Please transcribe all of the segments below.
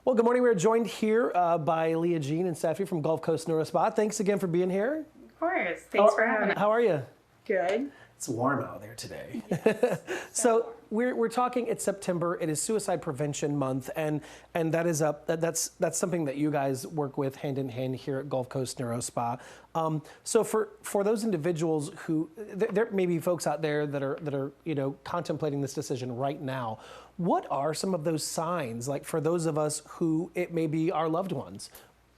Well, good morning. We're joined here by Leah Jean and Steffi from Gulf Coast Neurospa. Thanks again for being here. Of course. Thanks for having us. How are you? Good. It's warm out there today. Yes. So we're talking. It's September. It is Suicide Prevention Month, and that is that's something that you guys work with hand in hand here at Gulf Coast Neurospa. So for those individuals who there may be folks out there that are contemplating this decision right now, what are some of those signs? Like for those of us who it may be our loved ones.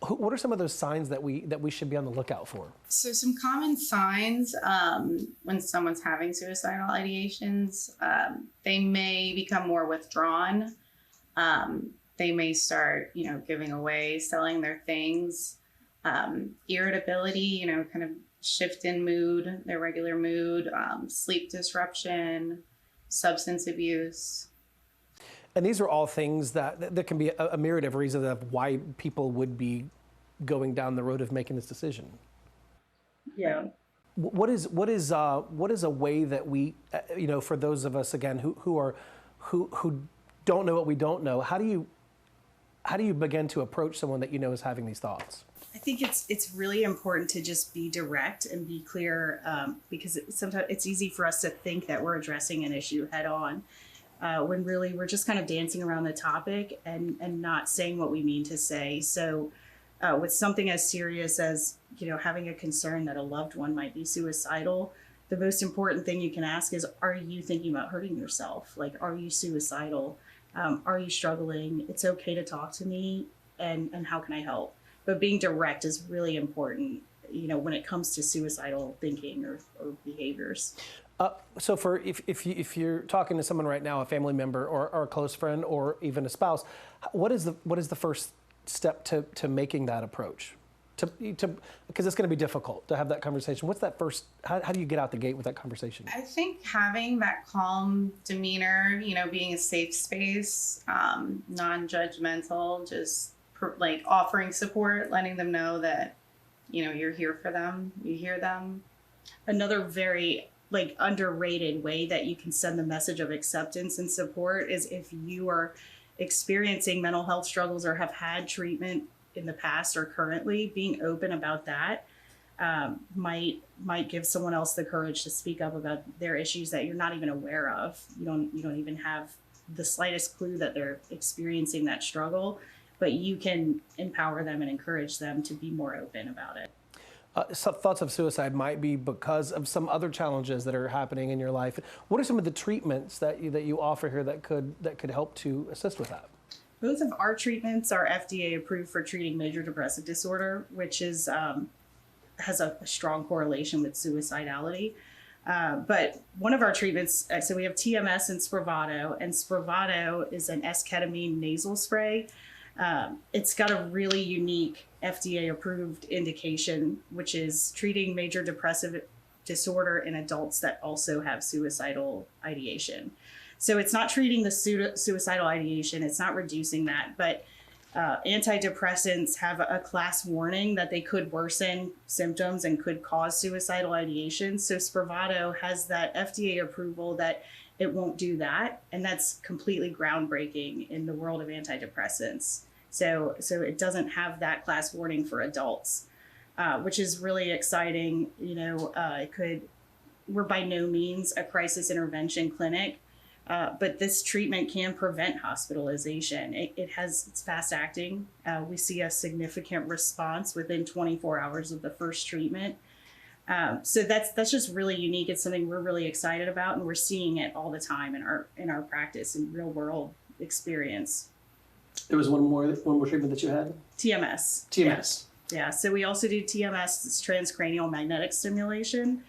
What are some of those signs that we should be on the lookout for? So some common signs when someone's having suicidal ideations, they may become more withdrawn. They may start, giving away, selling their things. Irritability, kind of shift in mood, their regular mood, sleep disruption, substance abuse. And these are all things that can be a myriad of reasons of why people would be going down the road of making this decision. Yeah. What is a way that we, for those of us again who don't know what we don't know, how do you begin to approach someone that is having these thoughts? I think it's really important to just be direct and be clear because sometimes it's easy for us to think that we're addressing an issue head on. When really we're just kind of dancing around the topic and not saying what we mean to say. So with something as serious as, having a concern that a loved one might be suicidal, the most important thing you can ask is, are you thinking about hurting yourself? Like, are you suicidal? Are you struggling? It's okay to talk to me and how can I help? But being direct is really important, when it comes to suicidal thinking or behaviors. So if you're talking to someone right now, a family member or a close friend or even a spouse, what is the first step to making that approach? Because it's going to be difficult to have that conversation. What's that first? How do you get out the gate with that conversation? I think having that calm demeanor, being a safe space, non-judgmental, just like offering support, letting them know that you're here for them, you hear them. Another very underrated way that you can send the message of acceptance and support is if you are experiencing mental health struggles or have had treatment in the past or currently, being open about that might give someone else the courage to speak up about their issues that you're not even aware of. You don't even have the slightest clue that they're experiencing that struggle, but you can empower them and encourage them to be more open about it. Some thoughts of suicide might be because of some other challenges that are happening in your life. What are some of the treatments that you offer here that could help to assist with that? Both of our treatments are FDA approved for treating major depressive disorder, which is has a strong correlation with suicidality. But one of our treatments, so we have TMS and Spravato, and Spravato is an S-ketamine nasal spray. It's got a really unique FDA-approved indication, which is treating major depressive disorder in adults that also have suicidal ideation. So it's not treating the suicidal ideation, it's not reducing that, but antidepressants have a class warning that they could worsen symptoms and could cause suicidal ideation. So Spravato has that FDA approval that it won't do that, and that's completely groundbreaking in the world of antidepressants. So it doesn't have that class warning for adults, which is really exciting. We're by no means a crisis intervention clinic, but this treatment can prevent hospitalization. It's fast acting. We see a significant response within 24 hours of the first treatment. So that's just really unique. It's something we're really excited about, and we're seeing it all the time in our practice and real world experience. There was one more treatment that you had? TMS. TMS. Yeah. So we also do TMS, it's transcranial magnetic stimulation.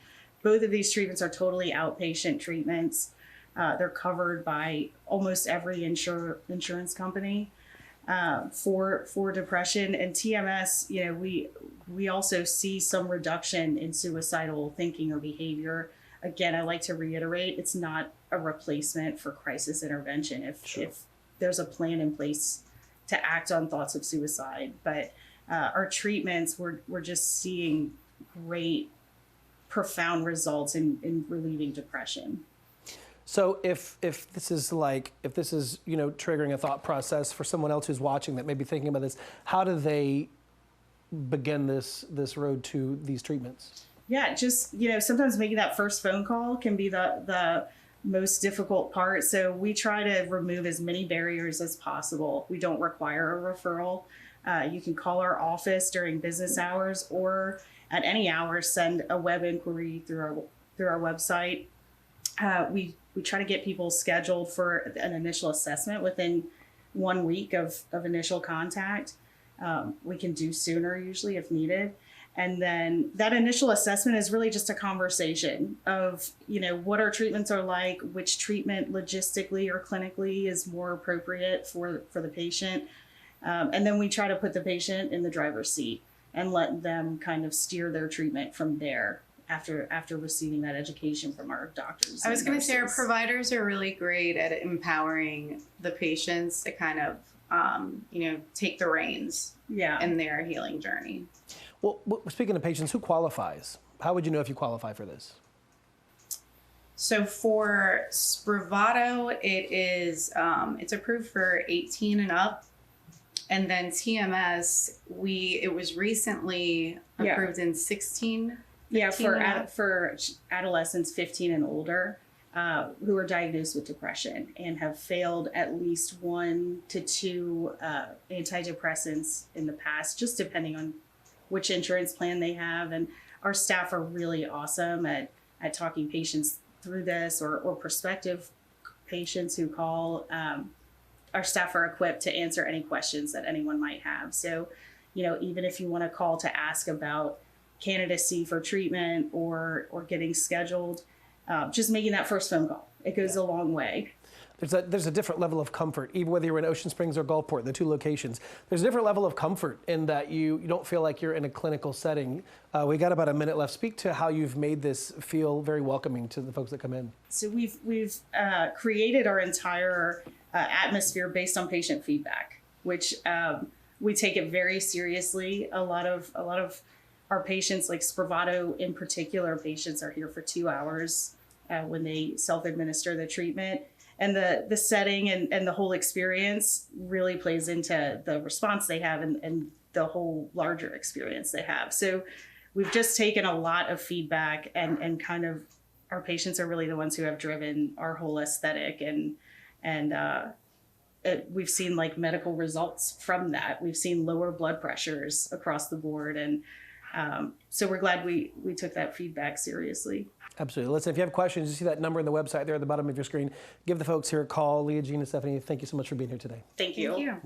Both of these treatments are totally outpatient treatments. They're covered by almost every insurance company for depression. And TMS, we also see some reduction in suicidal thinking or behavior. Again, I like to reiterate, it's not a replacement for crisis intervention if there's a plan in place to act on thoughts of suicide. But our treatments, we're just seeing great, profound results in relieving depression. So if this is triggering a thought process for someone else who's watching that may be thinking about this, how do they begin this road to these treatments? Yeah, just, sometimes making that first phone call can be the most difficult part. So we try to remove as many barriers as possible. We don't require a referral. You can call our office during business hours, or at any hour send a web inquiry through our website. We try to get people scheduled for an initial assessment within 1 week of initial contact. We can do sooner usually if needed. And then that initial assessment is really just a conversation of, what our treatments are like, which treatment logistically or clinically is more appropriate for the patient. And then we try to put the patient in the driver's seat and let them kind of steer their treatment from there after receiving that education from our doctors. I was going to say our providers are really great at empowering the patients to kind of, take the reins in their healing journey. Well, speaking of patients, who qualifies? How would you know if you qualify for this? So for Spravato, it's approved for 18 and up. And then TMS, it was recently approved in 16. Yeah, for adolescents 15 and older who are diagnosed with depression and have failed at least 1 to 2 antidepressants in the past, just depending on which insurance plan they have. And our staff are really awesome at talking patients through this, or prospective patients who call. Our staff are equipped to answer any questions that anyone might have. So, even if you want to call to ask about candidacy for treatment or getting scheduled, just making that first phone call, it goes a long way. There's a different level of comfort, even whether you're in Ocean Springs or Gulfport, the 2 locations. There's a different level of comfort in that you don't feel like you're in a clinical setting. We got about a minute left. Speak to how you've made this feel very welcoming to the folks that come in. So we've created our entire atmosphere based on patient feedback, which we take it very seriously. A lot of our patients, like Spravato in particular, patients are here for 2 hours when they self-administer the treatment. And the setting and the whole experience really plays into the response they have and the whole larger experience they have. So we've just taken a lot of feedback and kind of, our patients are really the ones who have driven our whole aesthetic, and we've seen like medical results from that. We've seen lower blood pressures across the board. And so we're glad we took that feedback seriously. Absolutely. Listen, if you have questions, you see that number in the website there at the bottom of your screen. Give the folks here a call. Leah, Gina, Stephanie, thank you so much for being here today. Thank you. Thank you.